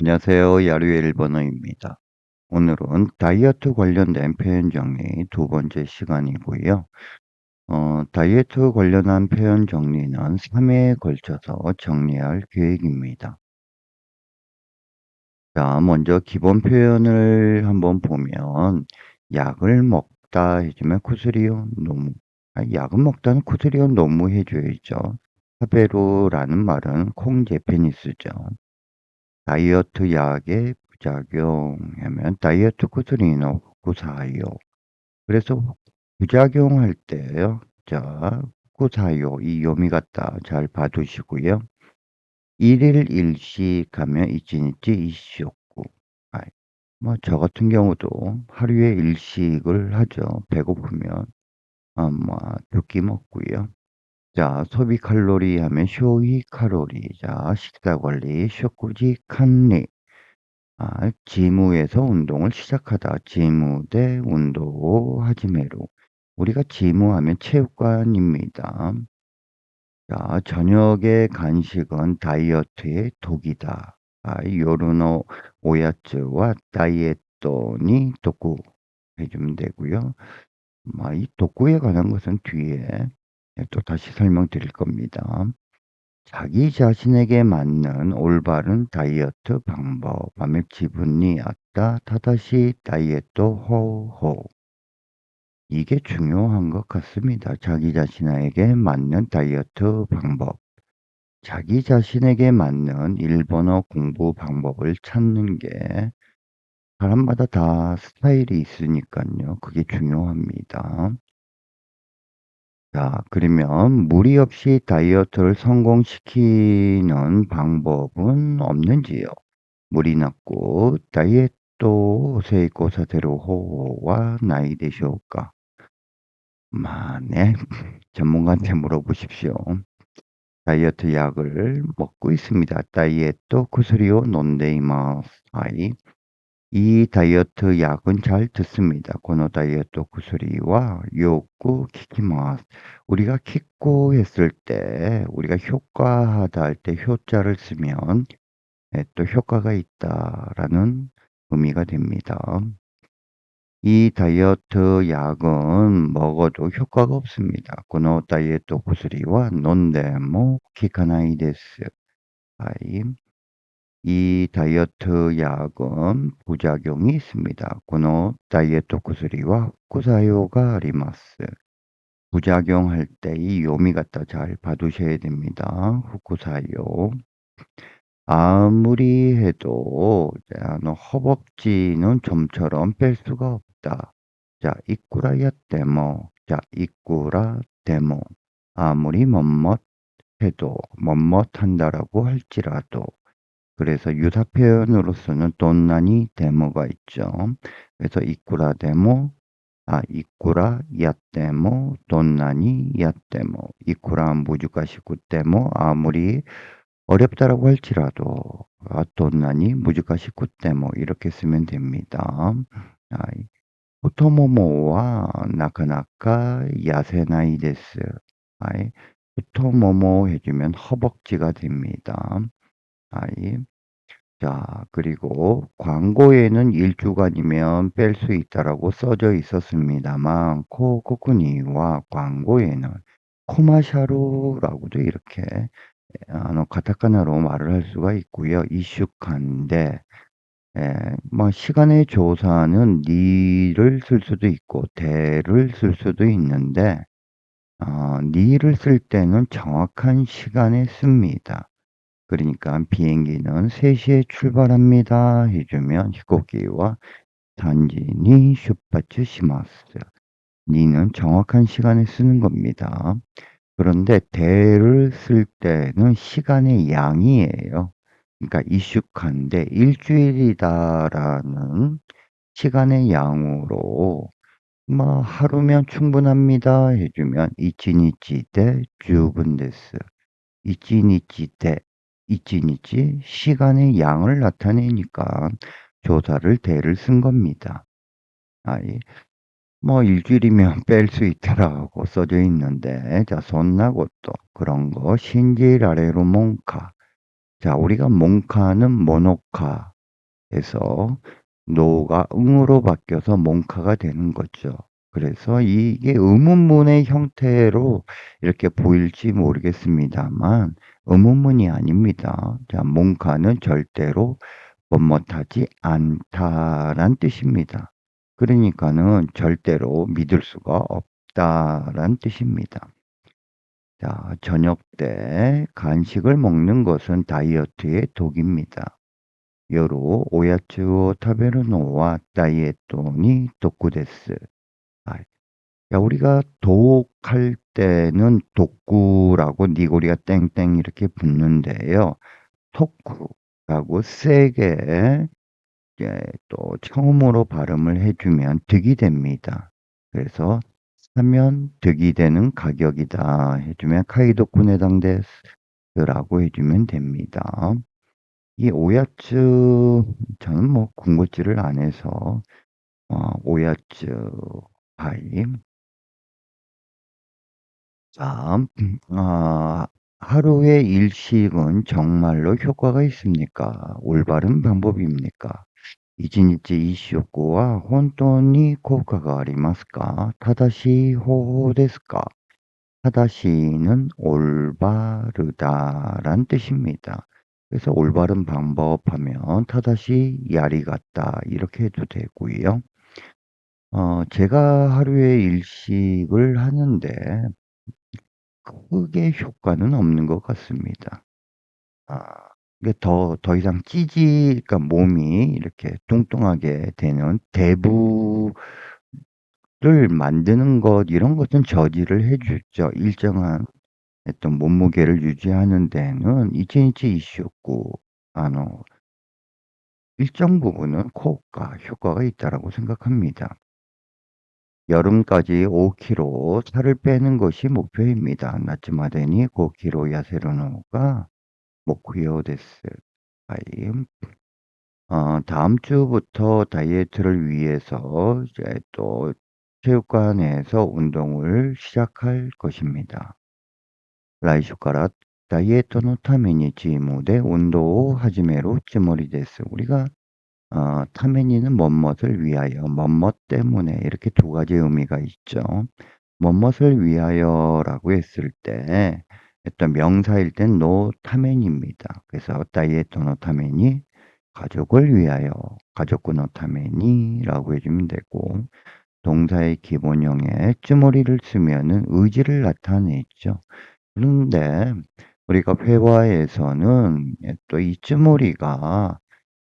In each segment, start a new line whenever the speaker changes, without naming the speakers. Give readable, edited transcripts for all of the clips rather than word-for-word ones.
안녕하세요. 야류의 일본어입니다. 오늘은 다이어트 관련된 표현 정리 두 번째 시간이고요. 다이어트 관련한 표현 정리는 3회에 걸쳐서 정리할 계획입니다. 자, 먼저 기본 표현을 한번 보면 약을 먹다 해주면 쿠스리오 노무. 약을 먹다는 쿠스리오 노무 해줘야죠. 하베루라는 말은 콩 제페니스죠. 다이어트 약의 부작용하면 다이어트 쿠스리노 후쿠사요. 그래서 부작용할 때요. 자, 후쿠사요 이 요미 같다 잘 봐두시고요. 일일 일식 하면 이치니치 이시오쿠. 저 같은 경우도 하루에 일식을 하죠. 배고프면 아마 2끼 먹고요. 자, 소비 칼로리 하면 쇼이 칼로리. 자, 식사 관리 쇼쿠지 칸리. 지무에서 운동을 시작하다. 지무 대 운동 하지메로. 우리가 지무하면 체육관입니다. 자, 저녁의 간식은 다이어트의 독이다. 요르노 오야츠와 다이에토니 도쿠 해주면 되고요. 이 도쿠에 관한 것은 뒤에 또 다시 설명드릴 겁니다. 자기 자신에게 맞는 올바른 다이어트 방법. 하면 지분이 아따 타다시 다이어트 호호. 이게 중요한 것 같습니다. 자기 자신에게 맞는 다이어트 방법. 자기 자신에게 맞는 일본어 공부 방법을 찾는 게 사람마다 다 스타일이 있으니까요. 그게 중요합니다. 자, 그러면 무리 없이 다이어트를 성공시키는 방법은 없는지요? 무리 났고 다이어트 세이코사테루 호와 나이 되시오까? 네. 전문가한테 물어보십시오. 다이어트 약을 먹고 있습니다. 다이어트 쿠스리오 논데이마스. 이 다이어트 약은 잘 듣습니다. 고노 다이어트 쿠스리와 요구 키키마스. 우리가 키코 했을 때 우리가 효과하다 할 때 효자를 쓰면 또 효과가 있다라는 의미가 됩니다. 이 다이어트 약은 먹어도 효과가 없습니다. 고노 다이어트 쿠스리와 논데모 키카나이 데스. 이 다이어트 약은 부작용이 있습니다. 고노 다이어트 쿠스리와 후쿠사요가 아리마스. 부작용할 때 이 요미 갖다 잘 봐두셔야 됩니다. 후쿠사요. 아무리 해도 허벅지는 좀처럼 뺄 수가 없다. 자, 이꾸라야 데모. 자, 이꾸라 데모. 아무리 멋멋해도 멋멋한다라고 할지라도 그래서 유사 표현으로서는 돈나니 데모가 있죠. 그래서 이꾸라 데모, 이꾸라 야데모, 돈나니 야데모, 이꾸라 무주가시쿠 데모 아무리 어렵다라고 할지라도 돈나니 무주가시쿠 데모 이렇게 쓰면 됩니다. 후토모모와 나카나카 야세나이 데스. 후토모모 해주면 허벅지가 됩니다. 자, 그리고 광고에는 1주간이면 뺄 수 있다라고 써져 있었습니다만, 코코쿠니와 광고에는 코마샤루라고도 이렇게 카타카나로 말을 할 수가 있고요. 이슈칸데, 시간의 조사는 니를 쓸 수도 있고, 대를 쓸 수도 있는데, 니를 쓸 때는 정확한 시간에 씁니다. 그러니까 비행기는 3시에 출발합니다 해주면 히코키와 단지니 슈파츠 시마스. 니는 정확한 시간에 쓰는 겁니다. 그런데 대를 쓸 때는 시간의 양이에요. 그러니까 이슈칸데 일주일이다라는 시간의 양으로 하루면 충분합니다 해주면 이치니치 대 주분 데스. 이치니치 대 이치니치 시간의 양을 나타내니까 조사를 대를 쓴 겁니다. 일주일이면 뺄 수 있다라고 써져 있는데, 자, 손나고또 그런 거 신지라레로 몽카. 자, 우리가 몽카는 모노카에서 노가 응으로 바뀌어서 몽카가 되는 거죠. 그래서 이게 의문문의 형태로 이렇게 보일지 모르겠습니다만 의문문이 아닙니다. 자, 몽카는 절대로 못못하지 않다란 뜻입니다. 그러니까는 절대로 믿을 수가 없다란 뜻입니다. 자, 저녁 때 간식을 먹는 것은 다이어트의 독입니다. 요로 오야츠を 食べるのは 다이에토니 독구です. 아, 야, 우리가 독할 때는 독구라고 니고리가 땡땡 이렇게 붙는데요. 토쿠라고 세게 또 처음으로 발음을 해주면 득이 됩니다. 그래서 사면 득이 되는 가격이다 해주면 카이도쿠네당데스라고 해주면 됩니다. 이 오야츠 저는 뭐 군것질을 안 해서 오야츠 파이. 자, 하루의 일식은 정말로 효과가 있습니까? 올바른 방법입니까? 1日1食は 本当に 効果がありますか? 正しい方法ですか? 타다시는 올바르다란 뜻입니다. 그래서 올바른 방법 하면 타다시 야리 같다 이렇게 해도 되고요. 제가 하루에 일식을 하는데 크게 효과는 없는 것 같습니다. 아, 이게 더 이상 그러니까 몸이 이렇게 뚱뚱하게 되는 대부를 만드는 것, 이런 것은 저지를 해주죠. 일정한 어떤 몸무게를 유지하는 데는 이치니치 이슈였고, 일정 부분은 효과가 있다라고 생각합니다. 여름까지 5kg 살을 빼는 것이 목표입니다. 나츠마데니 5kg 야세르노가 목표 데스. 다음 주부터 다이어트를 위해서 이제 또 체육관에서 운동을 시작할 것입니다. 来週から 다이어트の ために ジムで 운동を 始める つもりです. 우리가 타메니는 뭐뭇을 위하여, 뭐뭇 때문에 이렇게 두 가지 의미가 있죠. 뭐뭇을 위하여라고 했을 때 어떤 명사일 땐 노 타메니입니다. 그래서 다이에토노 타메니 가족을 위하여, 가족구노 타메니라고 해주면 되고, 동사의 기본형에 쯔머리를 쓰면은 의지를 나타내죠. 그런데 우리가 회화에서는 또 이 쯔머리가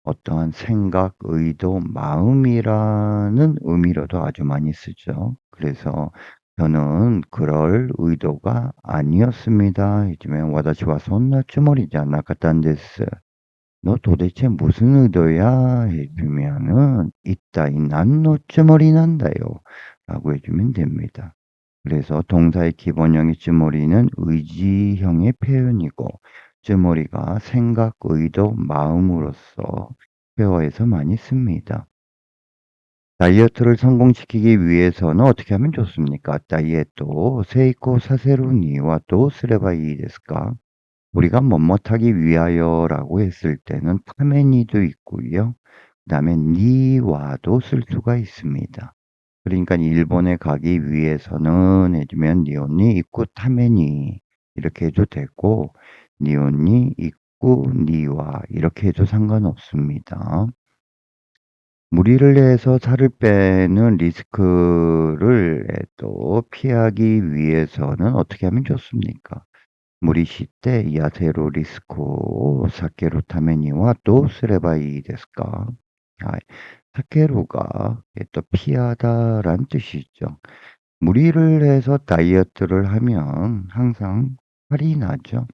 어떠한 생각, 의도, 마음이라는 의미로도 아주 많이 쓰죠. 그래서 저는 그럴 의도가 아니었습니다. 이쯤에 와다시와 손나 쯔머리지 않았단데스. 너 도대체 무슨 의도야? 해주면은 이따이 난노 쯔머리 난다요. 라고 해주면 됩니다. 그래서 동사의 기본형의 쯔머리는 의지형의 표현이고 쯔머리가 생각, 의도, 마음으로서 회화에서 많이 씁니다. 다이어트를 성공시키기 위해서는 어떻게 하면 좋습니까? 다이어트 세이코 사세루니와 또 쓰레바이 데스까? 우리가 뭐뭇하기 위하여라고 했을 때는 타메니도 있고요. 그다음에 니와도 쓸 수가 있습니다. 그러니까 일본에 가기 위해서는 해주면 니온니 입구 타메니 이렇게 해도 되고 니온니 입구 니와 이렇게 해도 상관없습니다. 무리를 해서 살을 빼는 리스크를 또 피하기 위해서는 어떻게 하면 좋습니까? 무리시때 야세로 리스크 사케루 타메니와 또 쓰레바이 데스까? 사케루가 또 피하다란 뜻이죠. 무리를 해서 다이어트를 하면 항상 살이 나죠.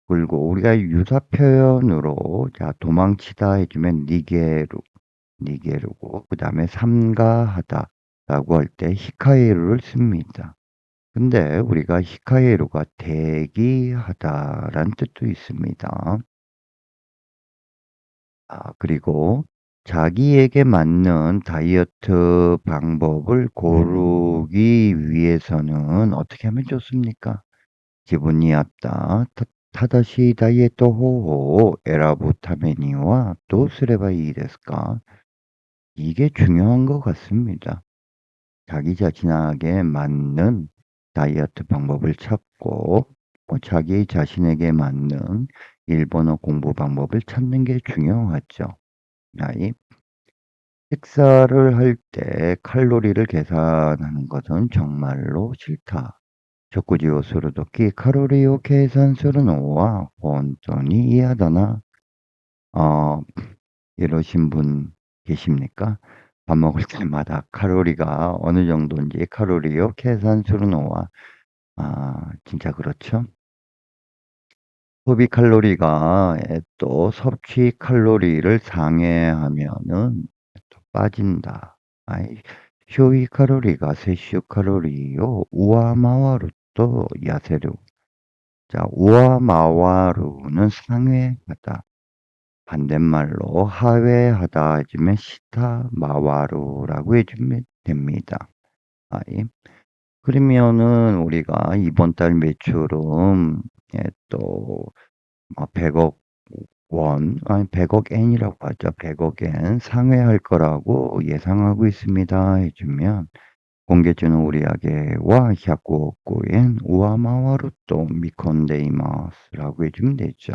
그리고 우리가 유사 표현으로 자 도망치다 해주면 니게루고 그 다음에 삼가하다라고 할 때 히카에루를 씁니다. 근데 우리가 히카에루가 대기하다란 뜻도 있습니다. 그리고 자기에게 맞는 다이어트 방법을 고르기 위해서는 어떻게 하면 좋습니까? 기분이 왔다. 正しいダイエット方法を選ぶためにはどうすればいいですか? 이게 중요한 것 같습니다. 자기 자신에게 맞는 다이어트 방법을 찾고 자기 자신에게 맞는 일본어 공부 방법을 찾는 게 중요하죠. 아이, 식사를 할 때 칼로리를 계산하는 것은 정말로 싫다. 食事をするとき、カロリーを計算するのは本当に嫌だな. 이러신 분 계십니까? 밥 먹을 때마다 칼로리가 어느 정도인지 칼로리요 계산するのは 진짜 그렇죠. 소비 칼로리가 또 섭취 칼로리를 상회하면은 또 빠진다.消費カロリーが摂取カロリーを上回ると痩せる. 자, 우아마와루는 상회하다. 반대말로 하회하다 해주면 시타마와루라고 해주면 됩니다. 그러면은 우리가 이번 달 매출은 또 100억 원, 100억 엔이라고 하죠. 100억 엔 상회할 거라고 예상하고 있습니다. 해주면 공개주는 우리에게와 100억 엔 우아마와루 또 미콘데이마스라고 해주면 되죠.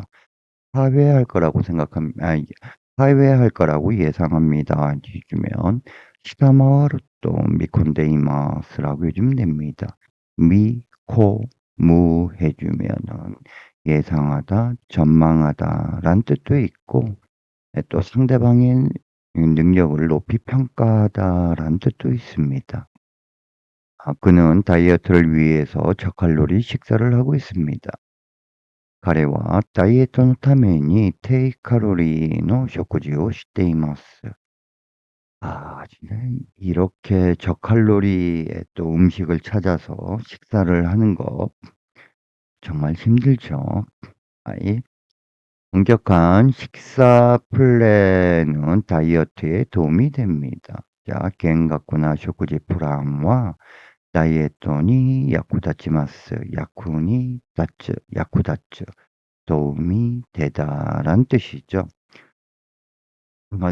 하회할 거라고 하회할 거라고 예상합니다. 해주면 시타마와루 또 미콘데이마스라고 해주면 됩니다. 무 해주면은 예상하다, 전망하다 라는 뜻도 있고 또 상대방의 능력을 높이 평가하다 라는 뜻도 있습니다. 그는 다이어트를 위해서 저칼로리 식사를 하고 있습니다. 彼はダイエットのために低カロリーの食事をしています. 진짜 이렇게 저칼로리의 또 음식을 찾아서 식사를 하는 거 정말 힘들죠. 엄격한 식사 플랜은 다이어트에 도움이 됩니다. 자, 厳格な食事プランは 다이에토니 야쿠다치마스, 야쿠다츠, 도움이 되다란 뜻이죠.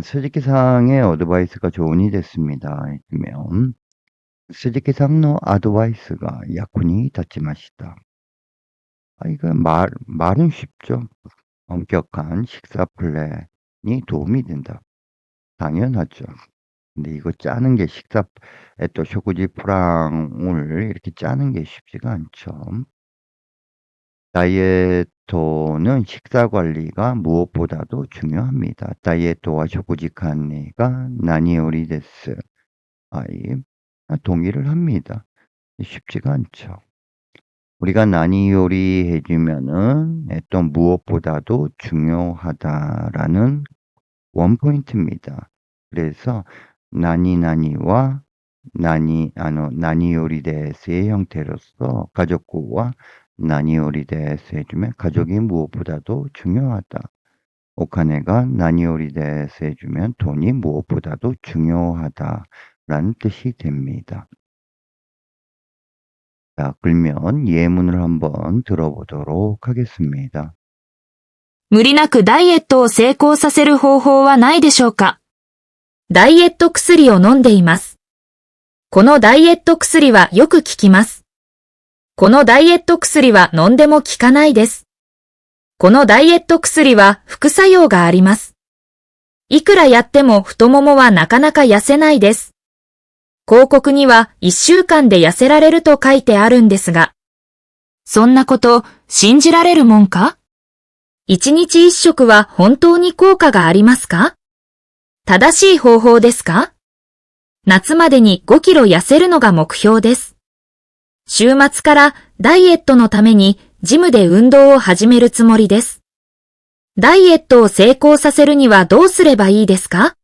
스즈키상의 어드바이스가 조언이 됐습니다. 그러면 스즈키상의 어드바이스가 야쿠니 다치마시다. 이거 말은 쉽죠. 엄격한 식사 플랜이 도움이 된다. 당연하죠. 근데 이거 짜는 게 또 쇼구지 프랑을 이렇게 짜는 게 쉽지가 않죠. 다이에토는 식사 관리가 무엇보다도 중요합니다. 다이에토와 쇼구지 칸네가 나니오리 데스. 동의를 합니다. 쉽지가 않죠. 우리가 나니요리 해주면은 또 무엇보다도 중요하다라는 원포인트입니다. 그래서 나니나니와 나니요리 데스의 형태로서 가족구와 나니요리 데스 해주면 가족이 무엇보다도 중요하다. 오카네가 나니요리 데스 해주면 돈이 무엇보다도 중요하다라는 뜻이 됩니다. 자, 그러면 예문을 한번 들어보도록 하겠습니다.
無理なくダイエットを成功させる方法はないでしょうか。ダイエット薬を飲んでいます。このダイエット薬はよく効きます。このダイエット薬は飲んでも効かないです。このダイエット薬は副作用があります。いくらやっても太ももはなかなか痩せないです。広告には1週間で痩せられると書いてあるんですが、そんなこと信じられるもんか？1日1食は本当に効果がありますか？正しい方法ですか？夏までに5キロ痩せるのが目標です。週末からダイエットのためにジムで運動を始めるつもりです。ダイエットを成功させるにはどうすればいいですか？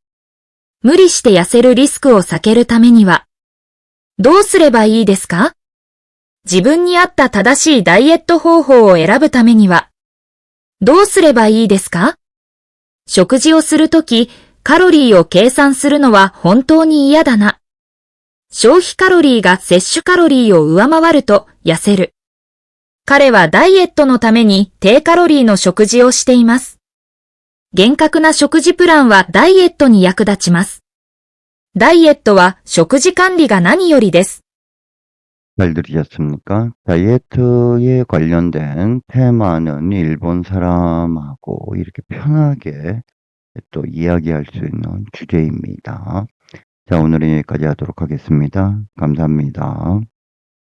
無理して痩せるリスクを避けるためには、どうすればいいですか？自分に合った正しいダイエット方法を選ぶためには、どうすればいいですか？食事をするとき、カロリーを計算するのは本当に嫌だな。消費カロリーが摂取カロリーを上回ると痩せる。彼はダイエットのために低カロリーの食事をしています。厳格な食事プランはダイエットに役立ちます。ダイエットは食事管理が何よりです。
잘 들으셨습니까? 다이어트에 관련된 테마는 일본 사람하고 이렇게 편하게 또 이야기할 수 있는 주제입니다. 자, 오늘은 여기까지 하도록 하겠습니다. 감사합니다.